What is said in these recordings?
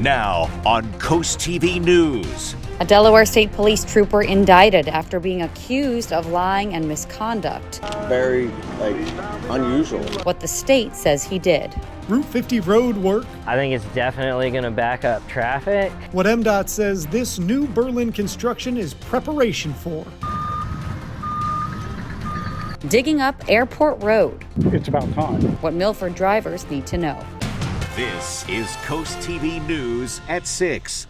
Now on CoastTV News. A Delaware State Police Trooper indicted after being accused of lying and misconduct. Very, unusual. What the state says he did. Route 50 road work. I think it's definitely going to back up traffic. What MDOT says this new Berlin construction is preparation for. Digging up Airport Road. It's about time. What Milford drivers need to know. This is CoastTV News at 6.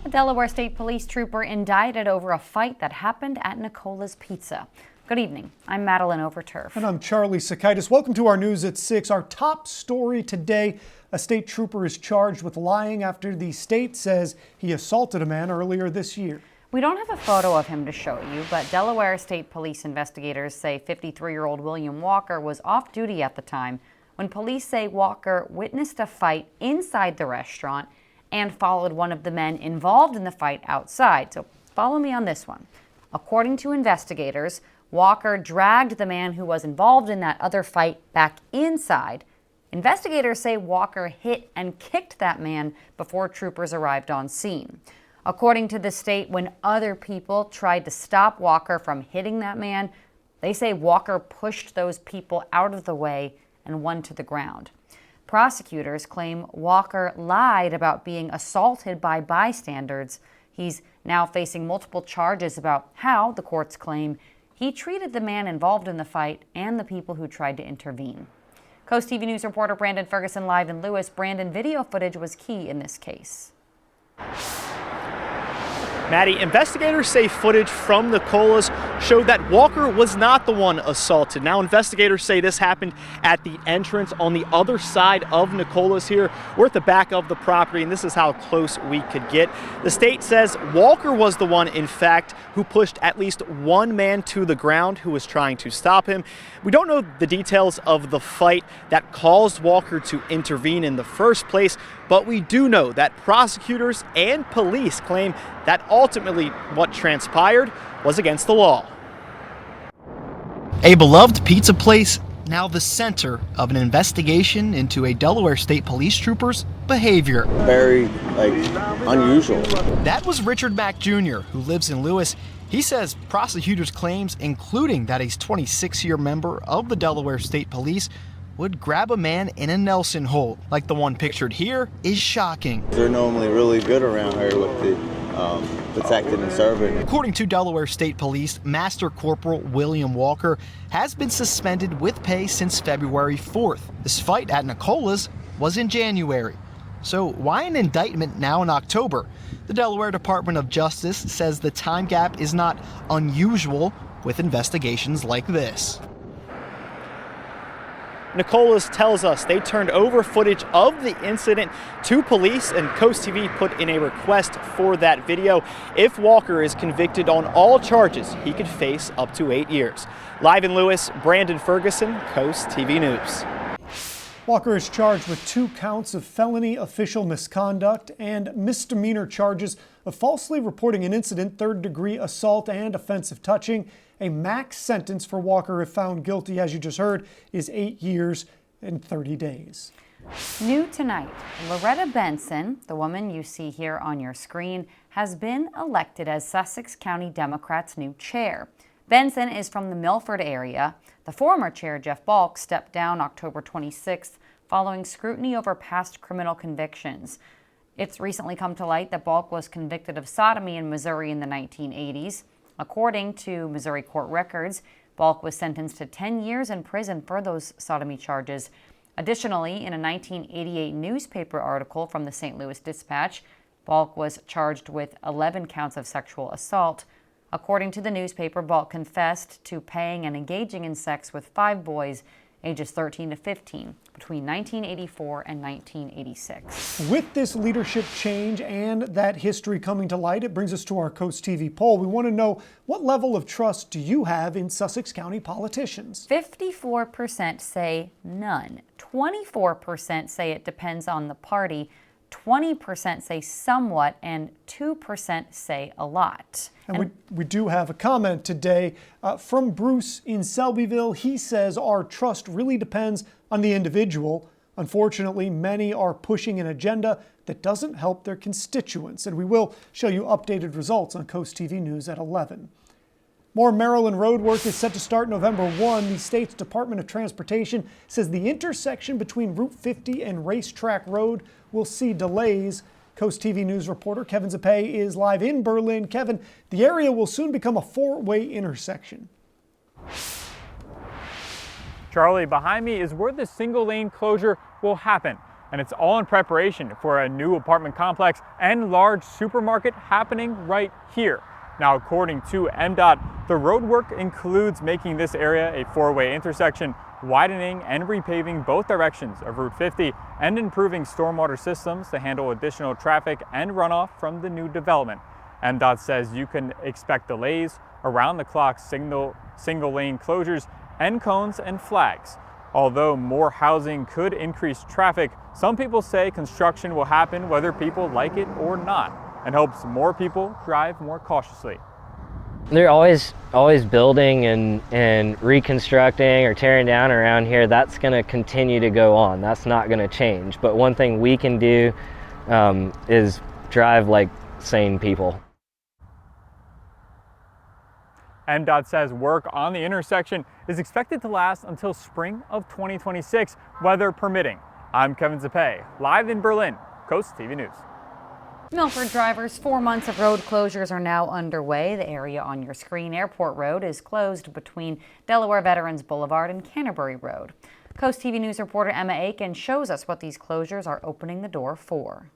A Delaware State Police Trooper indicted over a fight that happened at Nicola's Pizza. Good evening. I'm Madeline Overturf. And I'm Charlie Sakaitis. Welcome to our News at 6. Our top story today, a state trooper is charged with lying after the state says he assaulted a man earlier this year. We don't have a photo of him to show you, but Delaware State Police investigators say 53-year-old William Walker was off duty at the time when police say Walker witnessed a fight inside the restaurant and followed one of the men involved in the fight outside. So follow me on this one. According to investigators, Walker dragged the man who was involved in that other fight back inside. Investigators say Walker hit and kicked that man before troopers arrived on scene. According to the state, when other people tried to stop Walker from hitting that man, they say Walker pushed those people out of the way and one to the ground. Prosecutors claim Walker lied about being assaulted by bystanders. He's now facing multiple charges about how, the courts claim, he treated the man involved in the fight and the people who tried to intervene. CoastTV News reporter Brandon Ferguson live in Lewis. Brandon, video footage was key in this case. Maddie, investigators say footage from Nicola's showed that Walker was not the one assaulted. Now, investigators say this happened at the entrance on the other side of Nicola's here. We're at the back of the property, and this is how close we could get. The state says Walker was the one, in fact, who pushed at least one man to the ground who was trying to stop him. We don't know the details of the fight that caused Walker to intervene in the first place, but we do know that prosecutors and police claim that ultimately what transpired was against the law. A beloved pizza place, now the center of an investigation into a Delaware State Police trooper's behavior. Very, unusual. That was Richard Mack Jr., who lives in Lewis. He says prosecutors' claims, including that he's a 26-year member of the Delaware State Police, would grab a man in a Nelson hold, like the one pictured here, is shocking. They're normally really good around here with the protecting and serving. According to Delaware State Police, Master Corporal William Walker has been suspended with pay since February 4th. This fight at Nicola's was in January. So why an indictment now in October? The Delaware Department of Justice says the time gap is not unusual with investigations like this. Nicola's tells us they turned over footage of the incident to police, and CoastTV put in a request for that video. If Walker is convicted on all charges, he could face up to 8 years. Live in Lewis, Brandon Ferguson, CoastTV News. Walker is charged with 2 counts of felony official misconduct and misdemeanor charges of falsely reporting an incident, third-degree assault, and offensive touching. A max sentence for Walker, if found guilty, as you just heard, is 8 years and 30 days. New tonight, Loretta Benson, the woman you see here on your screen, has been elected as Sussex County Democrats' new chair. Benson is from the Milford area. The former chair, Jeff Balk, stepped down October 26th following scrutiny over past criminal convictions. It's recently come to light that Balk was convicted of sodomy in Missouri in the 1980s. According to Missouri court records, Balk was sentenced to 10 years in prison for those sodomy charges. Additionally, in a 1988 newspaper article from the St. Louis Dispatch, Balk was charged with 11 counts of sexual assault. According to the newspaper, Balk confessed to paying and engaging in sex with 5 boys ages 13 to 15 between 1984 and 1986. With this leadership change and that history coming to light, it brings us to our CoastTV poll. We want to know, what level of trust do you have in Sussex County politicians? 54% say none. 24% say it depends on the party. 20% say somewhat, and 2% say a lot. And we do have a comment today from Bruce in Selbyville. He says our trust really depends on the individual. Unfortunately, many are pushing an agenda that doesn't help their constituents, and we will show you updated results on Coast TV News at 11. More Maryland road work is set to start November 1. The state's Department of Transportation says the intersection between Route 50 and Racetrack Road will see delays. Coast TV News reporter Kevin Zappé is live in Berlin. Kevin, the area will soon become a four-way intersection. Charlie, behind me is where the single-lane closure will happen, and it's all in preparation for a new apartment complex and large supermarket happening right here. Now, according to MDOT, the road work includes making this area a four-way intersection, widening and repaving both directions of Route 50, and improving stormwater systems to handle additional traffic and runoff from the new development. MDOT says you can expect delays, around-the-clock single-lane closures, and cones and flags. Although more housing could increase traffic, some people say construction will happen whether people like it or not, and hopes more people drive more cautiously. They're always building and reconstructing or tearing down around here. That's going to continue to go on. That's not going to change. But one thing we can do is drive like sane people. MDOT says work on the intersection is expected to last until spring of 2026, weather permitting. I'm Kevin Zappé, live in Berlin, Coast TV News. Milford drivers, 4 months of road closures are now underway. The area on your screen, Airport Road, is closed between Delaware Veterans Boulevard and Canterbury Road. Coast TV News reporter Emma Aiken shows us what these closures are opening the door for.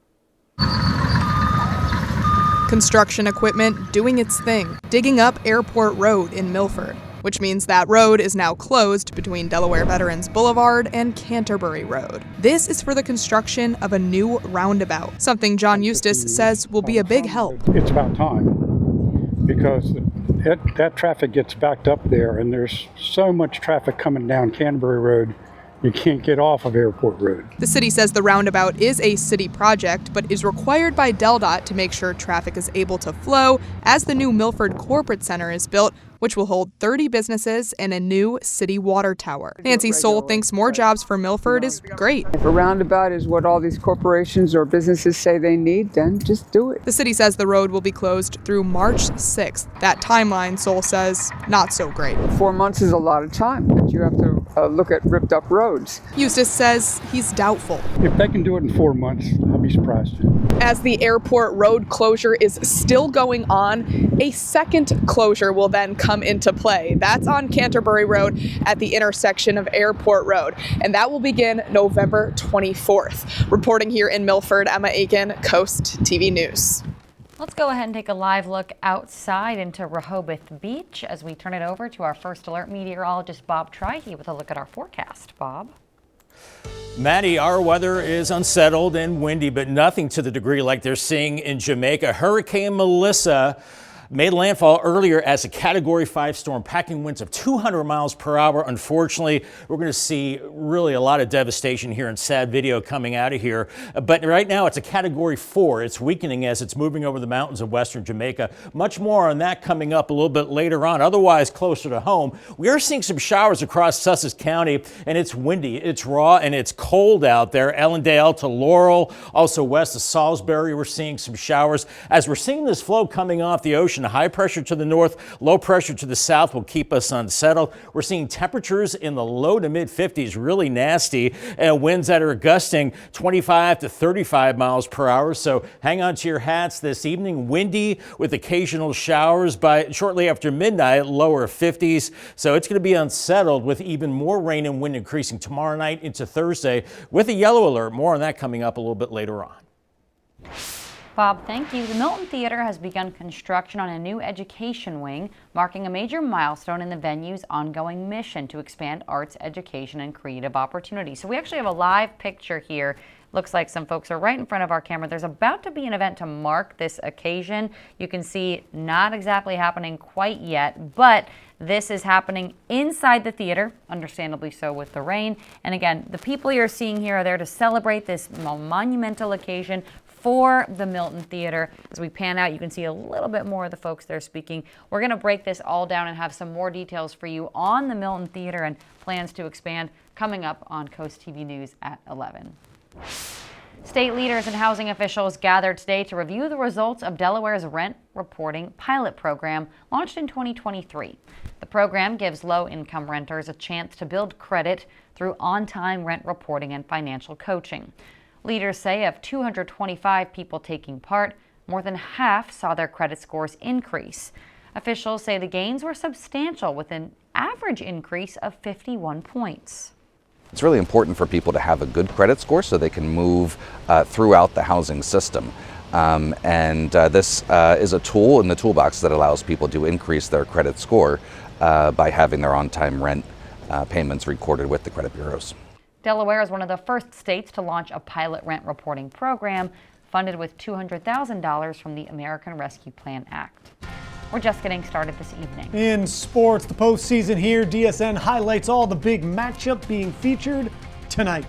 Construction equipment doing its thing, digging up Airport Road in Milford, which means that road is now closed between Delaware Veterans Boulevard and Canterbury Road. This is for the construction of a new roundabout, something John Eustace says will be a big help. It's about time, because that traffic gets backed up there, and there's so much traffic coming down Canterbury Road, you can't get off of Airport Road. The city says the roundabout is a city project, but is required by DelDOT to make sure traffic is able to flow as the new Milford Corporate Center is built, which will hold 30 businesses and a new city water tower. Nancy Soul thinks more jobs for Milford is great. If a roundabout is what all these corporations or businesses say they need, then just do it. The city says the road will be closed through March 6th. That timeline, Soul says, not so great. 4 months is a lot of time, but you have to look at ripped up roads. Eustace says he's doubtful. If they can do it in 4 months, I'll be surprised. As the airport road closure is still going on, a second closure will then come into play. That's on Canterbury Road at the intersection of Airport Road, and that will begin November 24th. Reporting here in Milford, Emma Aiken, Coast TV News. Let's go ahead and take a live look outside into Rehoboth Beach as we turn it over to our first alert meteorologist, Bob Trihey, with a look at our forecast. Bob? Maddie, our weather is unsettled and windy, but nothing to the degree like they're seeing in Jamaica. Hurricane Melissa made landfall earlier as a Category 5 storm, packing winds of 200 miles per hour. Unfortunately, we're going to see really a lot of devastation here and sad video coming out of here. But right now it's a Category 4. It's weakening as it's moving over the mountains of western Jamaica. Much more on that coming up a little bit later on. Otherwise, closer to home, we are seeing some showers across Sussex County, and it's windy, it's raw, and it's cold out there. Ellendale to Laurel, also west of Salisbury, we're seeing some showers. As we're seeing this flow coming off the ocean, high pressure to the north, low pressure to the south will keep us unsettled. We're seeing temperatures in the low to mid 50s, really nasty, and winds that are gusting 25 to 35 miles per hour. So hang on to your hats this evening. Windy with occasional showers by shortly after midnight, lower 50s. So it's going to be unsettled with even more rain and wind increasing tomorrow night into Thursday with a yellow alert. More on that coming up a little bit later on. Bob, thank you. The Milton Theater has begun construction on a new education wing, marking a major milestone in the venue's ongoing mission to expand arts, education, and creative opportunities. So we actually have a live picture here. Looks like some folks are right in front of our camera. There's about to be an event to mark this occasion. You can see not exactly happening quite yet, but this is happening inside the theater, understandably so with the rain. And again, the people you're seeing here are there to celebrate this monumental occasion. for the Milton Theater. As we pan out, you can see a little bit more of the folks there speaking. We're going to break this all down and have some more details for you on the Milton Theater and plans to expand coming up on Coast TV News at 11. State leaders and housing officials gathered today to review the results of Delaware's rent reporting pilot program launched in 2023. The program gives low-income renters a chance to build credit through on-time rent reporting and financial coaching. Leaders say of 225 people taking part, more than half saw their credit scores increase. Officials say the gains were substantial, with an average increase of 51 points. It's really important for people to have a good credit score so they can move throughout the housing system. This is a tool in the toolbox that allows people to increase their credit score by having their on-time rent payments recorded with the credit bureaus. Delaware is one of the first states to launch a pilot rent reporting program funded with $200,000 from the American Rescue Plan Act. We're just getting started this evening. In sports, the postseason here, DSN highlights all the big matchup being featured tonight.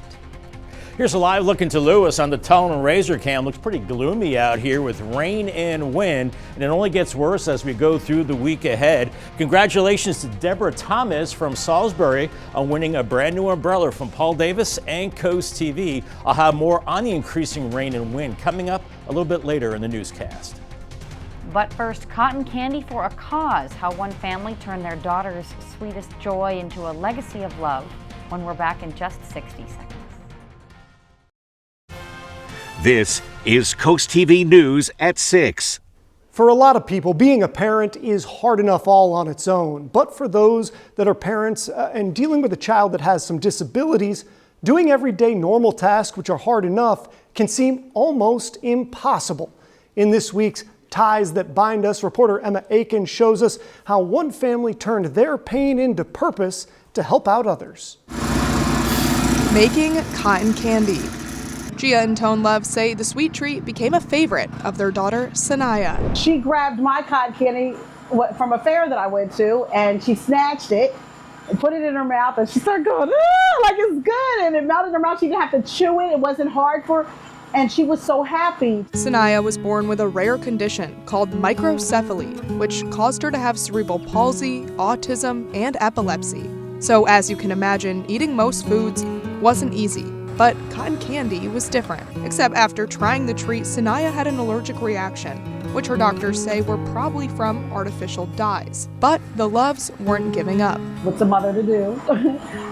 Here's a live look into Lewis on the Tunnel and Razor Cam. Looks pretty gloomy out here with rain and wind, and it only gets worse as we go through the week ahead. Congratulations to Deborah Thomas from Salisbury on winning a brand new umbrella from Paul Davis and Coast TV. I'll have more on the increasing rain and wind coming up a little bit later in the newscast. But first, cotton candy for a cause. How one family turned their daughter's sweetest joy into a legacy of love. When we're back in just 60 seconds. This is Coast TV News at 6. For a lot of people, being a parent is hard enough all on its own. But for those that are parents and dealing with a child that has some disabilities, doing everyday normal tasks, which are hard enough, can seem almost impossible. In this week's Ties That Bind Us, reporter Emma Aiken shows us how one family turned their pain into purpose to help out others. Making cotton candy. Gia and Tone Love say the sweet treat became a favorite of their daughter, Sanaya. She grabbed my cotton candy from a fair that I went to, and she snatched it and put it in her mouth, and she started going, ah, like it's good, and it melted in her mouth. She didn't have to chew it. It wasn't hard for her. And she was so happy. Sanaya was born with a rare condition called microcephaly, which caused her to have cerebral palsy, autism, and epilepsy. So as you can imagine, eating most foods wasn't easy. But cotton candy was different, except after trying the treat, Sanaya had an allergic reaction, which her doctors say were probably from artificial dyes. But the Loves weren't giving up. What's a mother to do?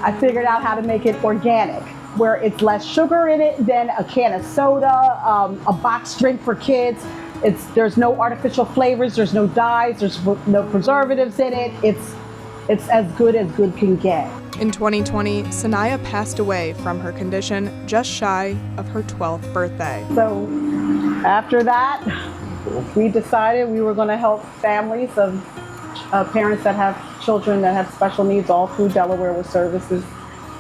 I figured out how to make it organic, where it's less sugar in it than a can of soda, a box drink for kids. There's no artificial flavors, there's no dyes, there's no preservatives in it. It's as good can get. In 2020, Sanaya passed away from her condition just shy of her 12th birthday. So after that, we decided we were going to help families of parents that have children that have special needs all through Delaware with services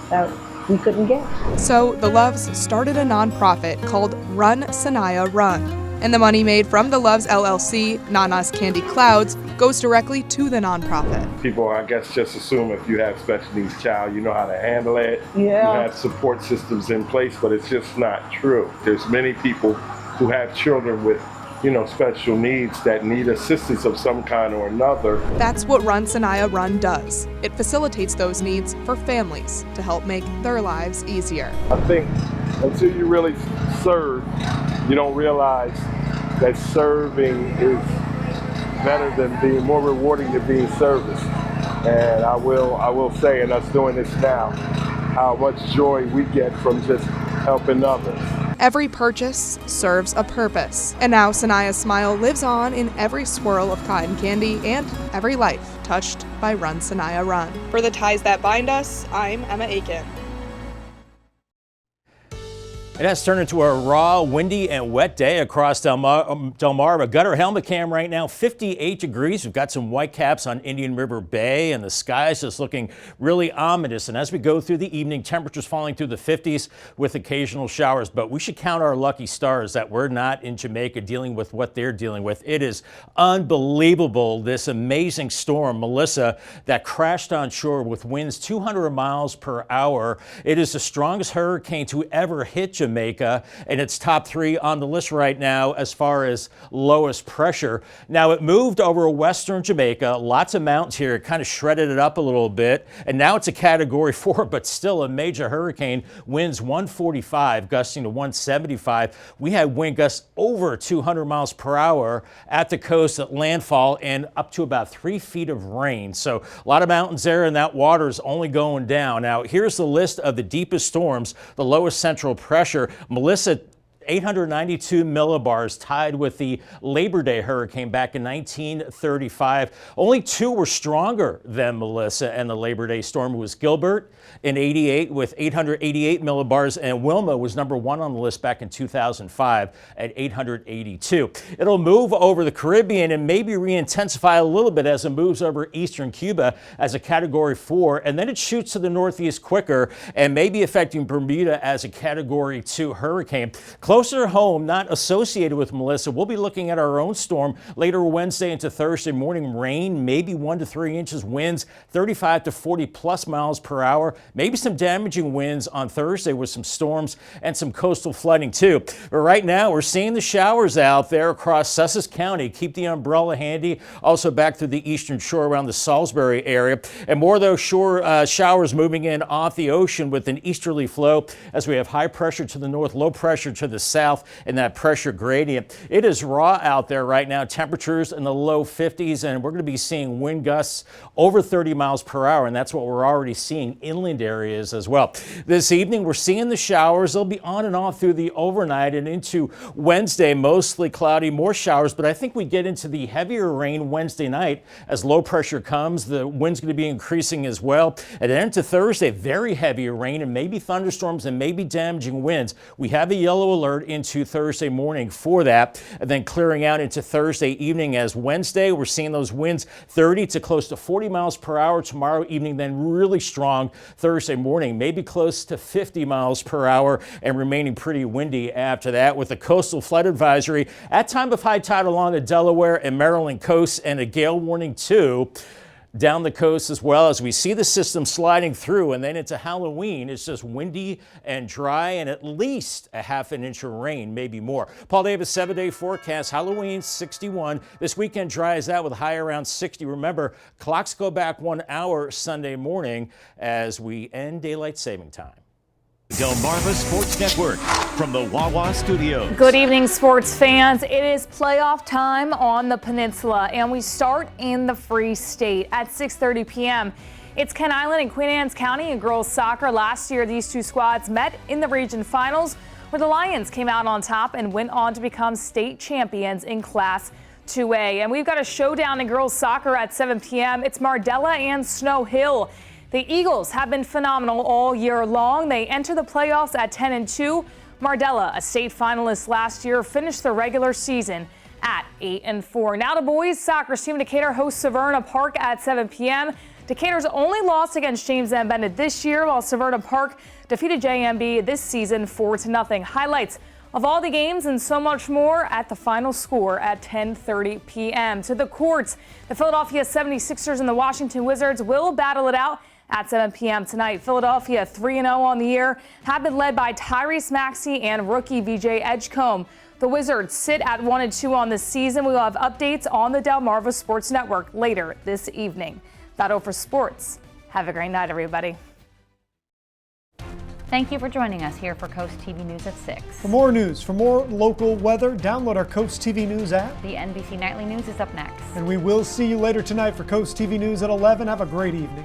that we couldn't get. So the Loves started a nonprofit called Run Sanaya Run. And the money made from the Loves LLC, Nana's Candy Clouds, goes directly to the nonprofit. People, I guess, just assume if you have special needs child, you know how to handle it. Yeah. You have support systems in place, but it's just not true. There's many people who have children with special needs that need assistance of some kind or another. That's what Run Sanaya Run does. It facilitates those needs for families to help make their lives easier. I think until you really serve, you don't realize that serving is better than being more rewarding than being serviced. And I will say, and us doing this now, how much joy we get from just helping others. Every purchase serves a purpose. And now Sanaya's smile lives on in every swirl of cotton candy and every life touched by Run Sanaya Run. For the Ties That Bind Us, I'm Emma Aiken. It has turned into a raw, windy, and wet day across Delmarva. Got our helmet cam right now, 58 degrees. We've got some white caps on Indian River Bay, and the sky's just looking really ominous. And as we go through the evening, temperatures falling through the 50s with occasional showers. But we should count our lucky stars that we're not in Jamaica dealing with what they're dealing with. It is unbelievable, this amazing storm, Melissa, that crashed on shore with winds 200 miles per hour. It is the strongest hurricane to ever hit Jamaica, and it's top 3 on the list right now as far as lowest pressure. Now, it moved over western Jamaica, lots of mountains here, it kind of shredded it up a little bit, and now it's a category 4, but still a major hurricane. Winds 145, gusting to 175. We had wind gusts over 200 miles per hour at the coast at landfall and up to about 3 feet of rain. So a lot of mountains there, and that water is only going down. Now, here's the list of the deepest storms, the lowest central pressure. Melissa, 892 millibars, tied with the Labor Day hurricane back in 1935. Only 2 were stronger than Melissa and the Labor Day storm. It was Gilbert in 88 with 888 millibars, and Wilma was number 1 on the list back in 2005 at 882. It'll move over the Caribbean and maybe re-intensify a little bit as it moves over eastern Cuba as a category 4, and then it shoots to the northeast quicker and maybe affecting Bermuda as a category 2 hurricane. Closer home, not associated with Melissa, we'll be looking at our own storm later Wednesday into Thursday morning. Rain, maybe 1 to 3 inches, winds 35 to 40 plus miles per hour. Maybe some damaging winds on Thursday with some storms and some coastal flooding too. But right now we're seeing the showers out there across Sussex County. Keep the umbrella handy. Also back through the eastern shore around the Salisbury area. And more of those shore showers moving in off the ocean with an easterly flow as we have high pressure to the north, low pressure to the south, and that pressure gradient. It is raw out there right now. Temperatures in the low 50s, and we're going to be seeing wind gusts over 30 miles per hour, and that's what we're already seeing inland areas as well. This evening, we're seeing the showers. They'll be on and off through the overnight and into Wednesday, mostly cloudy, more showers, but I think we get into the heavier rain Wednesday night as low pressure comes. The wind's going to be increasing as well. And then into Thursday, very heavy rain and maybe thunderstorms and maybe damaging winds. We have a yellow alert into Thursday morning for that, and then clearing out into Thursday evening. As Wednesday, we're seeing those winds 30 to close to 40 miles per hour tomorrow evening, then really strong Thursday morning, maybe close to 50 miles per hour, and remaining pretty windy after that, with a coastal flood advisory at time of high tide along the Delaware and Maryland coasts, and a gale warning too down the coast as well. As we see the system sliding through, and then into Halloween, it's just windy and dry and at least a half an inch of rain, maybe more. Paul Davis 7-day forecast. Halloween 61. This weekend dry as that with high around 60. Remember, clocks go back 1 hour Sunday morning as we end daylight saving time. Delmarva Sports Network from the Wawa Studios. Good evening, sports fans. It is playoff time on the peninsula, and we start in the Free State at 6:30 p.m. It's Kent Island and Queen Anne's County in girls soccer. Last year, these two squads met in the region finals, where the Lions came out on top and went on to become state champions in Class 2A. And we've got a showdown in girls soccer at 7 p.m. It's Mardella and Snow Hill. The Eagles have been phenomenal all year long. They enter the playoffs at 10-2. Mardella, a state finalist last year, finished the regular season at 8-4. Now the boys soccer team Decatur hosts Severna Park at 7 p.m. Decatur's only loss against James M. Bennett this year, while Severna Park defeated JMB this season 4-0. Highlights of all the games and so much more at the final score at 10:30 p.m. To the courts, the Philadelphia 76ers and the Washington Wizards will battle it out at 7 p.m. tonight. Philadelphia 3-0 on the year, have been led by Tyrese Maxey and rookie VJ Edgecombe. The Wizards sit at 1-2 on the season. We will have updates on the Delmarva Sports Network later this evening. That's all for sports. Have a great night, everybody. Thank you for joining us here for Coast TV News at 6. For more news, for more local weather, download our Coast TV News app. The NBC Nightly News is up next. And we will see you later tonight for Coast TV News at 11. Have a great evening.